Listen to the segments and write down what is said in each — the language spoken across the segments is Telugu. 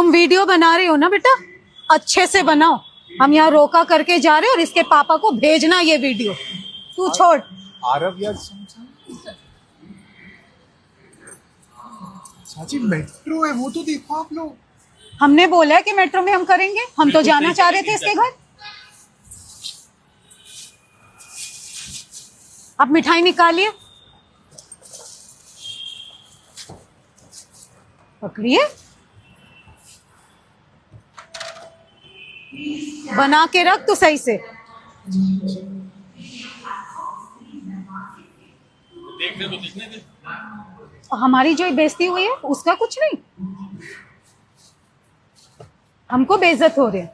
तुम वीडियो बना रहे हो ना बेटा, अच्छे से बनाओ। हम यहाँ रोका करके जा रहे हैं और इसके पापा को भेजना ये वीडियो। तू छोड़। आरव यार चाची मेट्रो है वो तो देखो आप लोग। हमने बोला है कि मेट्रो में हम करेंगे, हम तो जाना चाह रहे थे इसके घर। आप मिठाई निकालिए, पकड़िए, बना के रख तो सही से। हमारी जो बेइज्जती हुई है उसका कुछ नहीं, हमको बेइज्जत हो रहे हैं,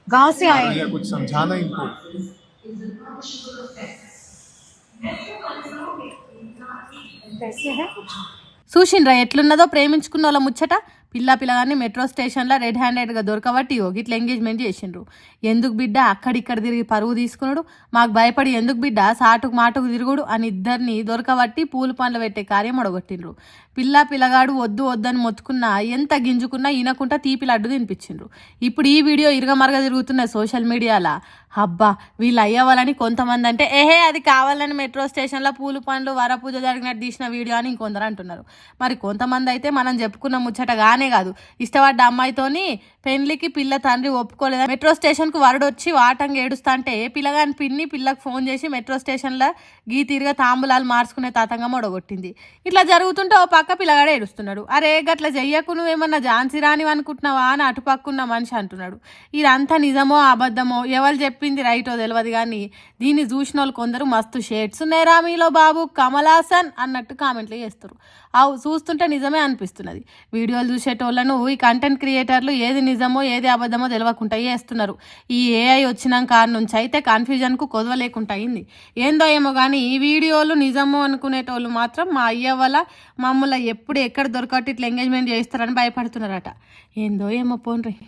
गांव से आए हैं। कुछ समझाना इनको। कैसे है చూసిండ్రా ఎట్లున్నదో ప్రేమించుకున్న వాళ్ళ ముచ్చట. పిల్ల పిల్లగాన్ని మెట్రో స్టేషన్లో రెడ్ హ్యాండెడ్గా దొరకబట్టి ఇట్లా ఎంగేజ్మెంట్ చేసిండ్రు. ఎందుకు బిడ్డ అక్కడిక్కడ తిరిగి పరువు తీసుకున్నాడు, మాకు భయపడి ఎందుకు బిడ్డ సాటుకు మాటుకు తిరుగుడు అని ఇద్దరిని దొరకబట్టి పూలు పండ్లు పెట్టే కార్యం ఒడగొట్టిండ్రు. పిల్లగాడు వద్దు వద్దని మొత్తుకున్నా ఎంత గింజుకున్నా ఈనకుంటా తీపి లడ్డు తినిపించిండ్రు. ఇప్పుడు ఈ వీడియో ఇరగమరగ తిరుగుతున్న సోషల్ మీడియాలో. అబ్బా వీళ్ళు అయ్యవాలని కొంతమంది అంటే అది కావాలని మెట్రో స్టేషన్లో పూలు పండ్లు వరపూజ జరిగినట్టు తీసిన వీడియో అని ఇంకొందరు అంటున్నారు. మరి కొంతమంది అయితే మనం చెప్పుకున్న ముచ్చటగానే కాదు, ఇష్టపడ్డ అమ్మాయితోని పెళ్లికి పిల్ల తండ్రి ఒప్పుకోలేదా మెట్రో స్టేషన్కు వరడు వచ్చి వాటంగా ఏడుస్తా అంటే పిల్లగాని పిల్లకు ఫోన్ చేసి మెట్రో స్టేషన్లో గీ తీరుగా తాంబూలాలు మార్చుకునే తాతంగా మొడగొట్టింది. ఇట్లా జరుగుతుంటే ఓ పక్క పిల్లగాడే ఏడుస్తున్నాడు. అరే గట్ల చెయ్యకు, నువ్వేమన్నా ఝాన్సీ రాని అనుకుంటున్నావా అని అటుపక్కున్న మనిషి అంటున్నాడు. ఇదంతా నిజమో అబద్ధమో ఎవరు చెప్పింది రైటో తెలియదు కానీ దీన్ని చూసిన వాళ్ళు కొందరు మస్తు షేడ్స్ ఉన్నాయిరా మీలో బాబు కమలాసన్ అన్నట్టు కామెంట్లు చేస్తారు. అవు చూస్తుంటే నిజమే అనిపిస్తున్నది. వీడియోలు చూసేటోళ్ళను ఈ కంటెంట్ క్రియేటర్లు ఏది నిజమో ఏది అబద్ధమో తెలియకుండా చేస్తున్నారు. ఈ ఏఐ వచ్చినాక నుంచి అయితే కన్ఫ్యూజన్కు కొదవ లేకుండా అయింది. ఏందో ఏమో కానీ ఈ వీడియోలు నిజమో అనుకునేటోళ్ళు మాత్రం మా అయ్య వల్ల మమ్మల్ని ఎప్పుడు ఎక్కడ దొరకట్టి ఇట్లా ఎంగేజ్మెంట్ చేస్తారని భయపడుతున్నారట. ఏందో ఏమో పోన్రి.